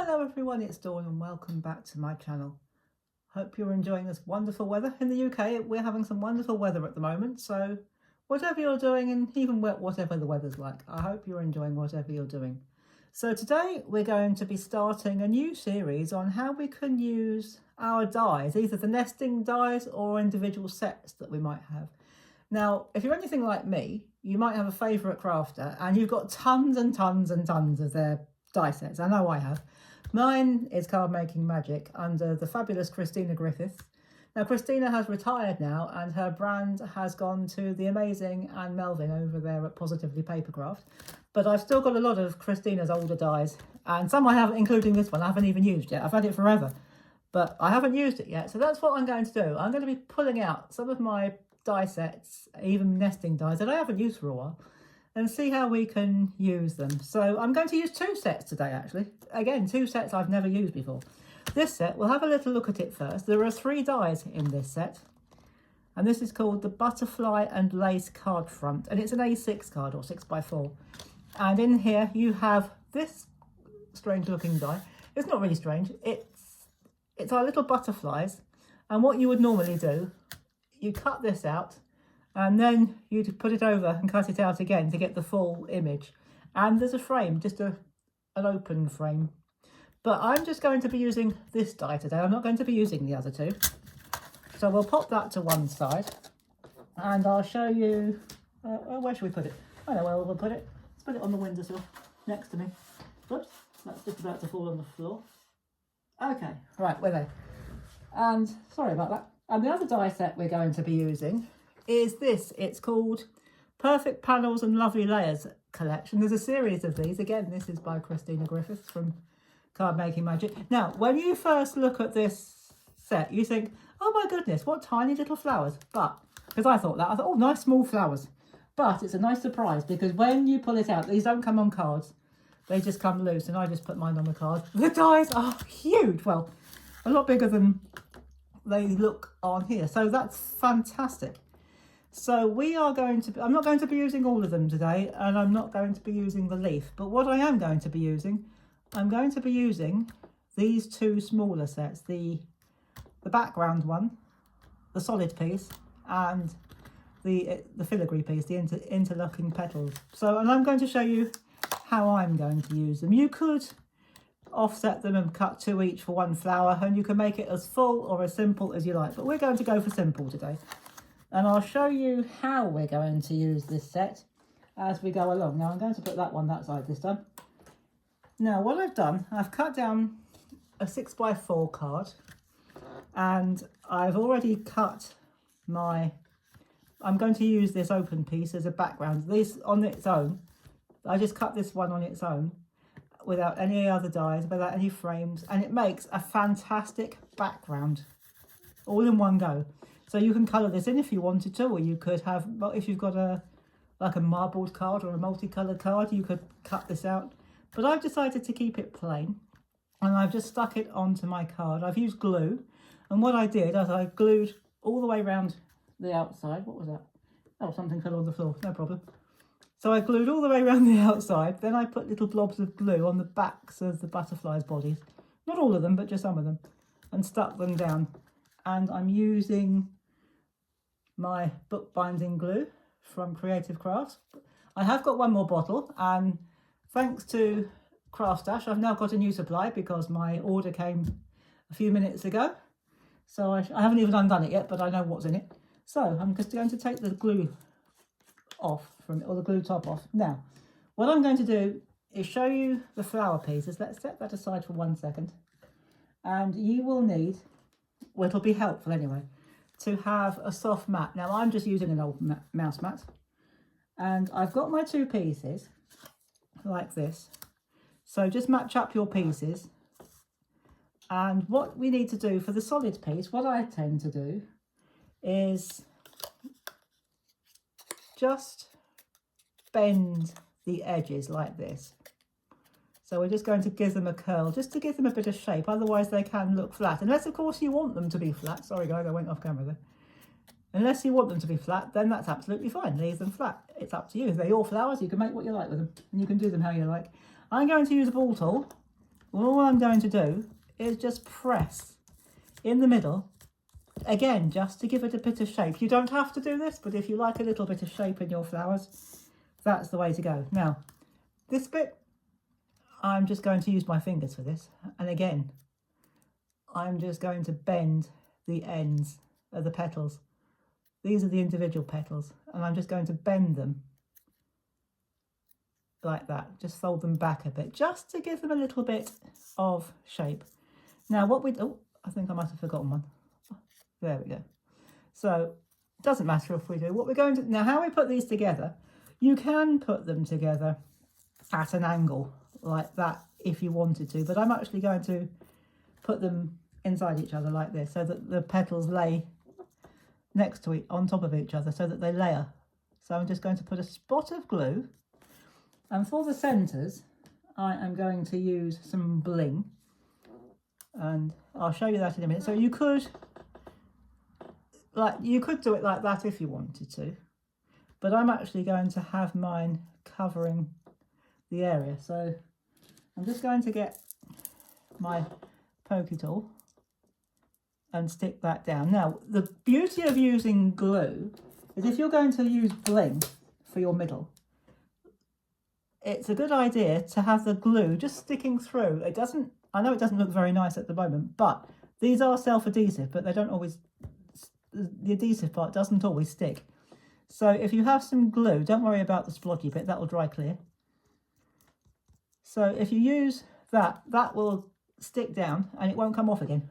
Hello everyone, it's Dawn and welcome back to my channel. Hope you're enjoying this wonderful weather. In the UK we're having some wonderful weather at the moment, so whatever you're doing, and even whatever the weather's like, I hope you're enjoying whatever you're doing. So today we're going to be starting a new series on how we can use our dies, either the nesting dies or individual sets that we might have. Now, if you're anything like me, you might have a favourite crafter and you've got tons and tons and tons of their die sets. I know I have. Mine is Card Making Magic under the fabulous Christina Griffiths. Now, Christina has retired now and her brand has gone to the amazing Anne Melvin over there at Positively Papercraft. But I've still got a lot of Christina's older dies, and some I haven't, including this one, I haven't even used yet. I've had it forever, but I haven't used it yet. So that's what I'm going to do. I'm going to be pulling out some of my die sets, even nesting dies that I haven't used for a while, and see how we can use them. So I'm going to use two sets today, actually. Again, two sets I've never used before. This set, we'll have a little look at it first. There are 3 dies in this set, and this is called the Butterfly and Lace Card Front, and it's an A6 card, or 6x4. And in here you have this strange looking die. It's not really strange, it's our little butterflies, and what you would normally do, you cut this out and then you'd put it over and cut it out again to get the full image. And there's a frame, just an open frame. But I'm just going to be using this die today. I'm not going to be using the other two. So we'll pop that to one side and I'll show you, where should we put it? I know where we'll put it. Let's put it on the windowsill next to me. Whoops, that's just about to fall on the floor. Okay, right, we're there. And sorry about that. And the other die set we're going to be using is this. It's called Perfect Panels and Lovely Layers Collection. There's a series of these. Again, this is by Christina Griffiths from Card Making Magic. Now, when you first look at this set, you think, oh my goodness, what tiny little flowers. But, because I thought, oh, nice small flowers. But it's a nice surprise because when you pull it out, these don't come on cards. They just come loose, and I just put mine on the card. The dies are huge. Well, a lot bigger than they look on here. So that's fantastic. So we are going to, I'm not going to be using all of them today, and I'm not going to be using the leaf. But what I am going to be using, I'm going to be using these 2 smaller sets, the background one, the solid piece, and the filigree piece, the interlocking petals. So, and I'm going to show you how I'm going to use them. You could offset them and cut 2 each for 1 flower, and you can make it as full or as simple as you like, but we're going to go for simple today. And I'll show you how we're going to use this set as we go along. Now I'm going to put that one that side this time. Now what I've done, I've cut down a 6x4 card, and I've already cut my, I'm going to use this open piece as a background. This on its own, I just cut this one on its own without any other dies, without any frames, and it makes a fantastic background all in one go. So you can colour this in if you wanted to, or you could have, well, if you've got like a marbled card or a multicoloured card, you could cut this out. But I've decided to keep it plain, and I've just stuck it onto my card. I've used glue, and what I did is I glued all the way around the outside. What was that? Oh, something fell on the floor, no problem. So I glued all the way around the outside, then I put little blobs of glue on the backs of the butterflies' bodies. Not all of them, but just some of them, and stuck them down. And I'm using my bookbinding glue from Creative Crafts. I have got one more bottle, and thanks to Craft Stash, I've now got a new supply because my order came a few minutes ago. So I haven't even undone it yet, but I know what's in it. So I'm just going to take the glue off from it, or the glue top off. Now, what I'm going to do is show you the flower pieces. Let's set that aside for 1 second. And you will need, well, it'll be helpful anyway, to have a soft mat. Now I'm just using an old mouse mat, and I've got my 2 pieces like this. So just match up your pieces. And what we need to do for the solid piece, what I tend to do is just bend the edges like this. So we're just going to give them a curl, just to give them a bit of shape. Otherwise they can look flat. Unless, of course, you want them to be flat. Sorry, guys, I went off camera there. Unless you want them to be flat, then that's absolutely fine. Leave them flat. It's up to you. If they're your flowers, you can make what you like with them. And you can do them how you like. I'm going to use a ball tool All I'm going to do is just press in the middle, again, just to give it a bit of shape. You don't have to do this, but if you like a little bit of shape in your flowers, that's the way to go. Now, this bit, I'm just going to use my fingers for this. And again, I'm just going to bend the ends of the petals. These are the individual petals, and I'm just going to bend them like that. Just fold them back a bit, just to give them a little bit of shape. Now what we, oh, I think I might have forgotten one. There we go. So it doesn't matter if we do. What we're going to, now how we put these together, you can put them together at an angle like that if you wanted to, but I'm actually going to put them inside each other like this so that the petals lay next to it on top of each other so that they layer. So I'm just going to put a spot of glue, and for the centres I am going to use some bling, and I'll show you that in a minute. So you could do it like that if you wanted to, but I'm actually going to have mine covering the area. So I'm just going to get my pokey tool and stick that down. Now, the beauty of using glue is if you're going to use bling for your middle, it's a good idea to have the glue just sticking through. It doesn't, I know it doesn't look very nice at the moment, but these are self-adhesive, but they don't always, the adhesive part doesn't always stick. So if you have some glue, don't worry about the splodgy bit, that will dry clear. So if you use that, that will stick down and it won't come off again.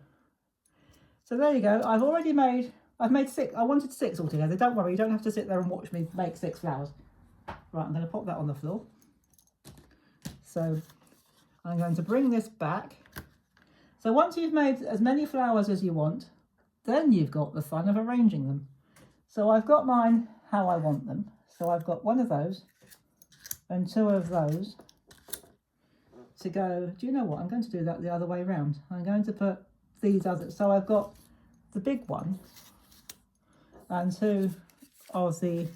So there you go. I've made 6. I wanted 6 altogether. Don't worry, you don't have to sit there and watch me make 6 flowers. Right, I'm going to pop that on the floor. So I'm going to bring this back. So once you've made as many flowers as you want, then you've got the fun of arranging them. So I've got mine how I want them. So I've got 1 of those and 2 of those to go. Do you know what? I'm going to do that the other way around. I'm going to put these others. So I've got the big one and 2 of the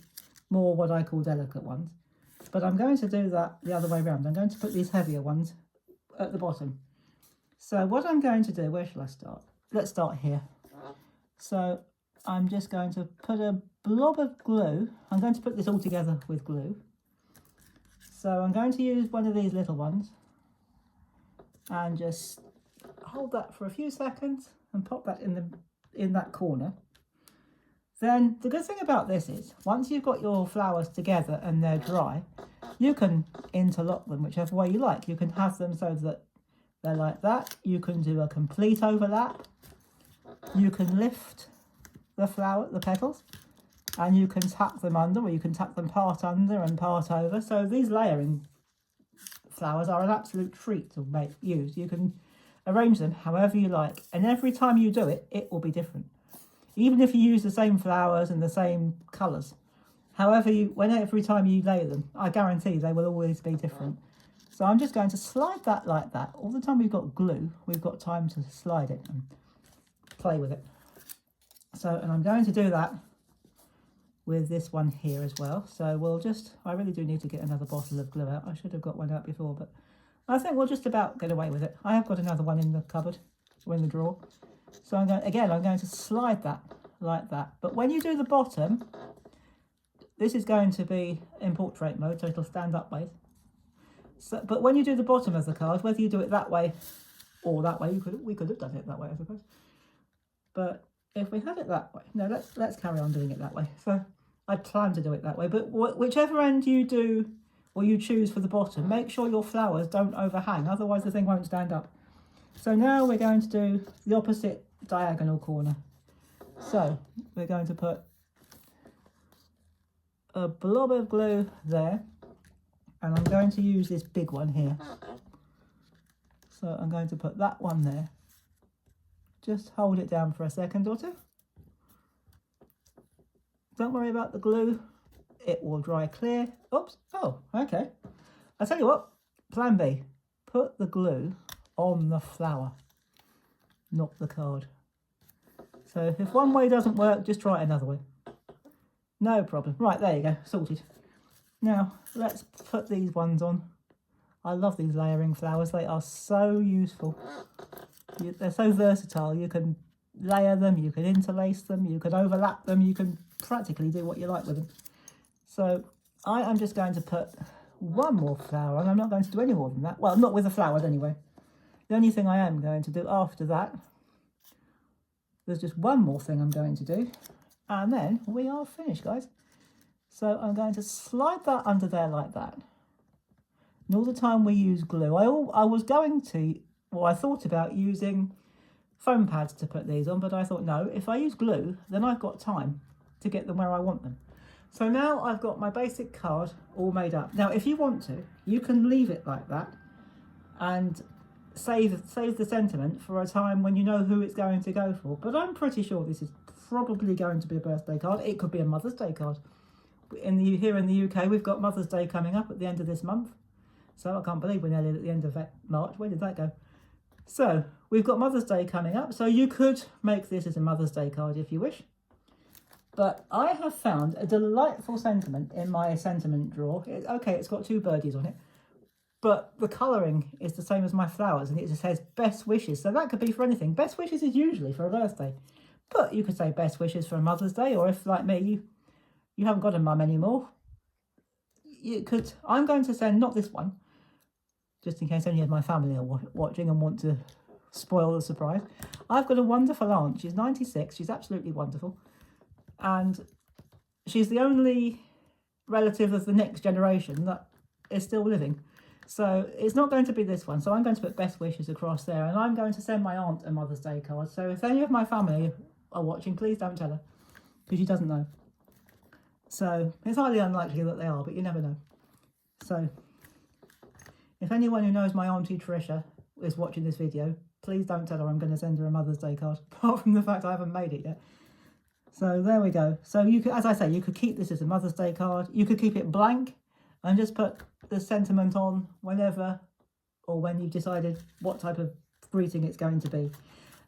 more what I call delicate ones. But I'm going to do that the other way around. I'm going to put these heavier ones at the bottom. So what I'm going to do, where shall I start? Let's start here. So I'm just going to put a blob of glue. I'm going to put this all together with glue. So I'm going to use one of these little ones and just hold that for a few seconds and pop that in that corner. Then the good thing about this is once you've got your flowers together and they're dry, you can interlock them whichever way you like. You can have them so that they're like that. You can do a complete overlap. You can lift the petals, and you can tuck them under, or you can tuck them part under and part over. So these layering flowers are an absolute treat to use. You can arrange them however you like, and every time you do it, it will be different. Even if you use the same flowers and the same colours, every time you lay them, I guarantee they will always be different. So I'm just going to slide that like that. All the time we've got glue, we've got time to slide it and play with it. So, and I'm going to do that with this one here as well. So we'll just, I really do need to get another bottle of glue out. I should have got one out before, but I think we'll just about get away with it. I have got another one in the cupboard or in the drawer. So I'm going to slide that like that. But when you do the bottom, this is going to be in portrait mode, so it'll stand up ways. So, but when you do the bottom of the card, whether you do it that way or that way, we could have done it that way, I suppose. But if we had it that way, no, let's carry on doing it that way. So I plan to do it that way, but whichever end you do or you choose for the bottom, make sure your flowers don't overhang, otherwise the thing won't stand up. So now we're going to do the opposite diagonal corner. So we're going to put a blob of glue there, and I'm going to use this big one here. So I'm going to put that one there. Just hold it down for a second or two. Don't worry about the glue, it will dry clear. Oops, oh, okay. I'll tell you what, plan B, put the glue on the flower, not the card. So if one way doesn't work, just try it another way. No problem. Right, there you go, sorted. Now let's put these ones on. I love these layering flowers. They are so useful. They're so versatile. You can layer them, you can interlace them, you can overlap them, you can practically do what you like with them. So I am just going to put one more flower on. I'm not going to do any more than that. Well, not with the flowers anyway. The only thing I am going to do after that, there's just one more thing I'm going to do, and then we are finished, guys. So I'm going to slide that under there like that. And all the time we use glue. I was going to, well, I thought about using foam pads to put these on, but I thought, no, if I use glue, then I've got time to get them where I want them. So now I've got my basic card all made up. Now, if you want to, you can leave it like that and save the sentiment for a time when you know who it's going to go for. But I'm pretty sure this is probably going to be a birthday card. It could be a Mother's Day card. Here in the UK, we've got Mother's Day coming up at the end of this month. So I can't believe we're nearly at the end of March. Where did that go? So we've got Mother's Day coming up. So you could make this as a Mother's Day card if you wish. But I have found a delightful sentiment in my sentiment drawer. Okay, it's got 2 birdies on it. But the colouring is the same as my flowers, and it just says best wishes. So that could be for anything. Best wishes is usually for a birthday. But you could say best wishes for a Mother's Day, or if, like me, you haven't got a mum anymore, you could. I'm going to send, not this one, just in case any of my family are watching and want to spoil the surprise. I've got a wonderful aunt. She's 96. She's absolutely wonderful. And she's the only relative of the next generation that is still living. So it's not going to be this one. So I'm going to put best wishes across there. And I'm going to send my aunt a Mother's Day card. So if any of my family are watching, please don't tell her, because she doesn't know. So it's highly unlikely that they are, but you never know. So if anyone who knows my Auntie Tricia is watching this video, please don't tell her I'm going to send her a Mother's Day card, apart from the fact I haven't made it yet. So there we go. So you could, as I say, you could keep this as a Mother's Day card. You could keep it blank and just put the sentiment on whenever or when you've decided what type of greeting it's going to be.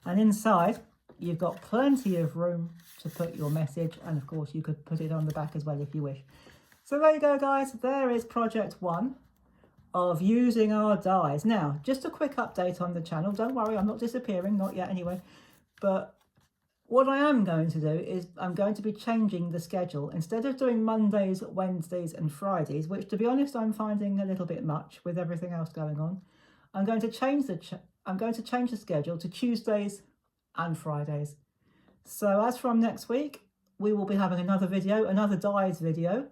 And inside, you've got plenty of room to put your message. And of course, you could put it on the back as well if you wish. So there you go, guys. There is project 1 of using our dies. Now, just a quick update on the channel. Don't worry, I'm not disappearing, not yet anyway. But what I am going to do is I'm going to be changing the schedule. Instead of doing Mondays, Wednesdays and Fridays, which to be honest I'm finding a little bit much with everything else going on, I'm going to change the schedule to Tuesdays and Fridays. So as from next week, we will be having another video, another dies video,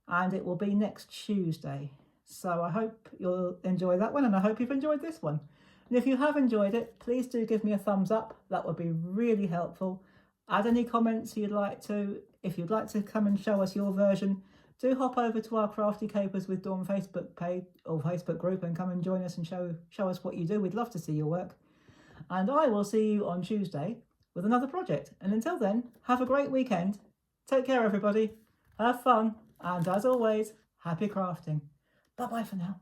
and it will be next Tuesday. So I hope you'll enjoy that one, and I hope you've enjoyed this one. And if you have enjoyed it, please do give me a thumbs up. That would be really helpful. Add any comments you'd like to. If you'd like to come and show us your version, do hop over to our Crafty Capers with Dawn Facebook page or Facebook group and come and join us and show us what you do. We'd love to see your work. And I will see you on Tuesday with another project. And until then, have a great weekend. Take care, everybody. Have fun. And as always, happy crafting. Bye-bye for now.